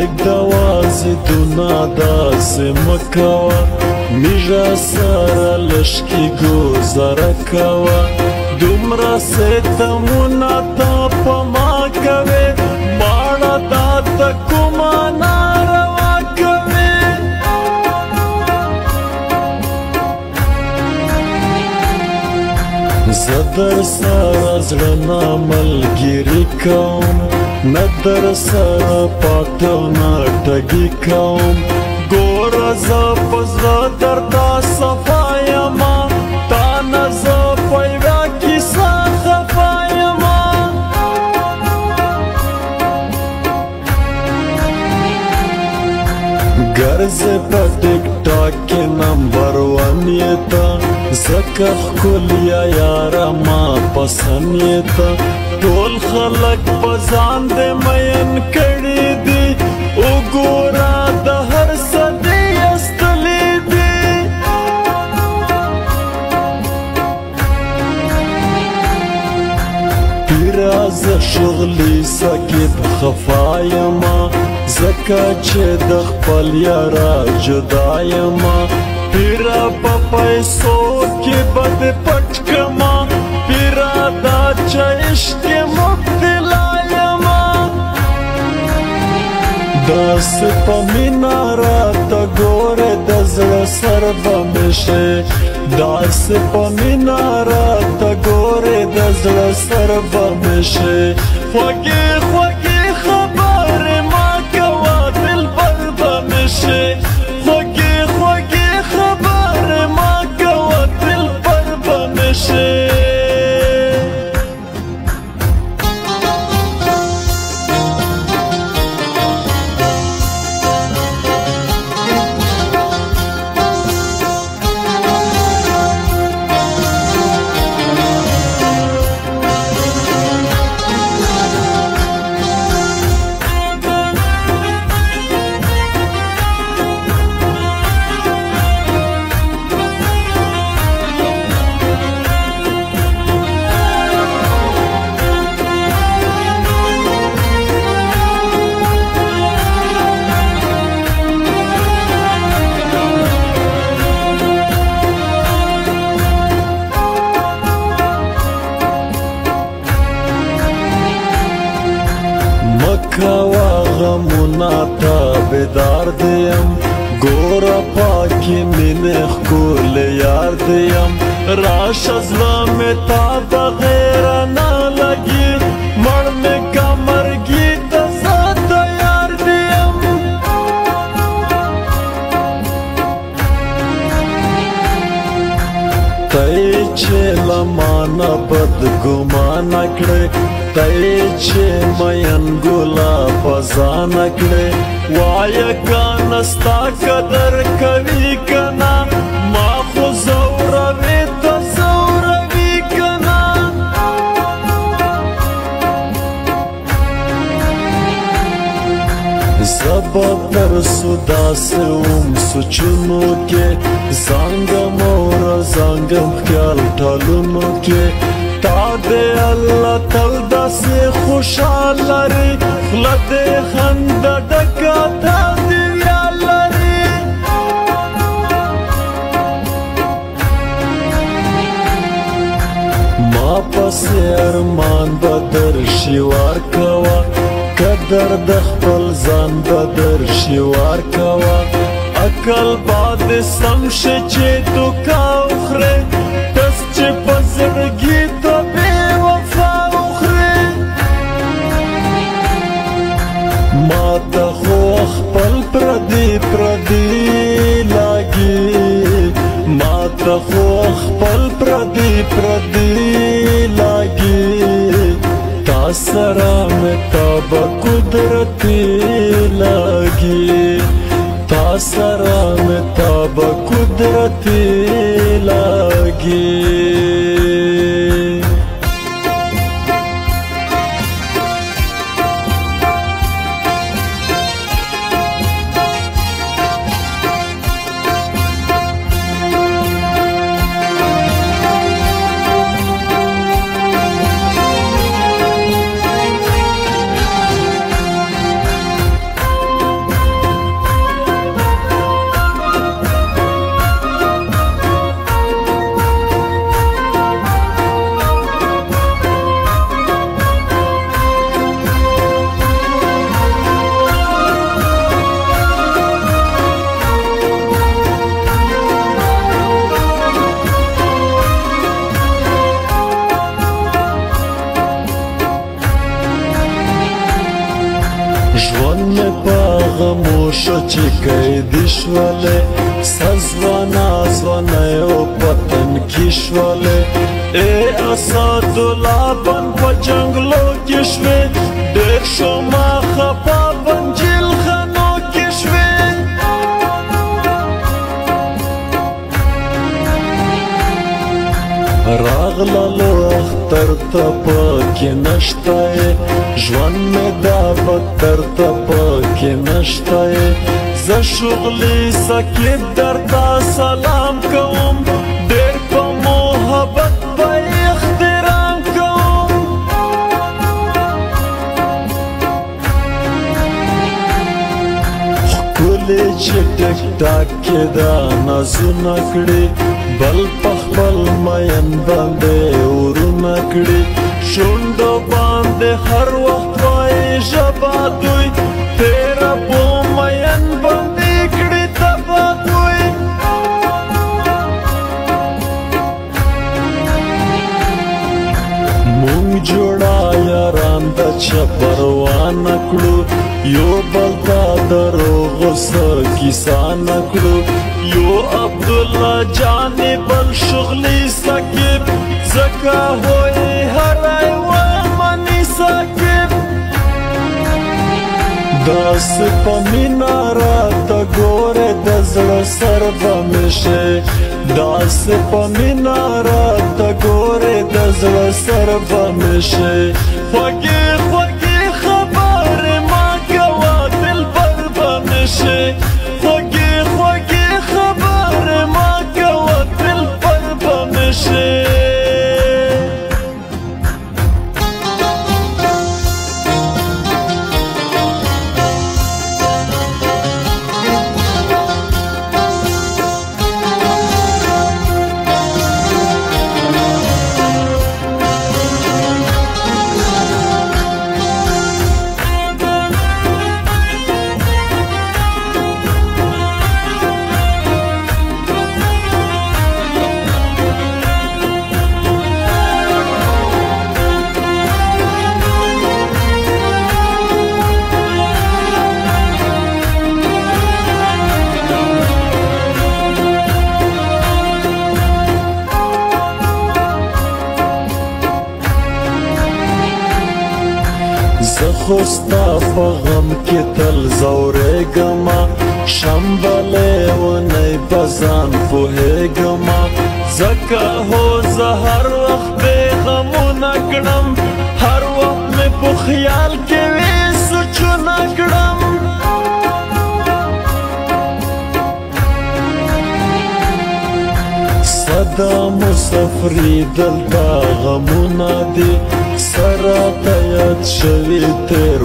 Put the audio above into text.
پرېږده وازدونه داسې مه کوه میږه سره لږکي ګوزاره کوه دومره ستمونه ته په ما کوې ماړه دا ته کومه ناروا کوې زه در سره زړه نه ملګري کوم نه در سره پاټه نه ټګي کوم ګوره زه په زړه درته صفا یمه تا نه زه په یوه کیسه خفه یمه ګرځې په ټیک ټاک کې نمبر ون یې ته ځکه ښکلیه یاره ما پسند یې ته ټول خلک په ځان دې مین کړي دي وګوره د هر څه دې ایستلي دي پیره زه شغلي سکیب خفا یمه ځکه چې د خپل یاره جدا یمه پیره په پیسو کې به دې پټ کړمه پیره دا چې عشق کې مبتلا یمه داسې په مینه راته ګورې د زړه سر به مې شي داسې په مینه راته ګورې د زړه سر به مې شي خوږې خوږې خبرې ما کوه دلبر به مې شي خوږې خوږې خبرې ما کوه دلبر به مې شي مکوه غمونه تابدار دیم ګوره پاکې مینې ښکلی یار دیم راشه زړه مې تا بغیره نه لګي مړ مې که مرګي ته زه تیار دیم تی چې له مانه بدګمانه کړې تی چې مین ګله په ځانه کړې وایه کنه ستا قدر کوي کنه ما خو زوروې ته زوروي کنه زه به ترسو داسې وم سوچونو کې زانګم اور زانګم خیال ټالونو کې تا دې الله تل داسې خوشحال لري خوله دې خنده ډکه تا دې ویا لري ما پسې ارمان به درشي ورکوه قدر د خپل ځان به درشي ورکوه عقل به دې سم شي چې دوکه وخورې تس چې په زړګي ته بې وفا وخورې ما ته خو خپل پردي لاګي ما ته خو خپل پردي لاګي تا سره مې تا به قدرتي لاګي تا سره مې تا به قدرتي لاګي ژوند مې په غمو شو چې قیدي شولې سزوانا زوانی او پتن کې شولې ای اسدالله بن په جنګلو کې شوې ډېر شومه خفه بنجل خانو کې شوې راغللو اختر ته پکې نشته ژوند مې دا بدتر ته پکې نشته زه شغلي سکیب درته سلام کوم ډېر په محبت به احترام کوم ښکلې چې ټک ټاک کې دا نازونه کړي بل په خپل مین باندې ورونه کړي شونډو باندې هر وخت وایي ژبه دوی تیره په مین باندې کړي تبه دوی مونږ جوړه یاران د چا پروا نه کړو یو بل ته دروغو څه کیسه نه کړو یو عبدالله جانې بل شغلي سکیب ځکه وایي هری ومني سکیب داسې په مینه راته ګورې د زړه سر به مې شي داسې په مینه راته ګورې د زړه سر به مې شي خوږې خوږې خبرې ما کوه دلبر به مې شي خوږې خوږې خبرې ما کوه دلبر به مې شي زه خو ستا په غم کې تل ځورېږمه شنبلې اونۍ په ځان پوهېږمه ځکه هو زه هر وخت بې غمونه کړم هر وخت مې په خیال کې وې سوچونه کړم صدا مسافري دلته غمونه دي سره ته یاد شوي تېر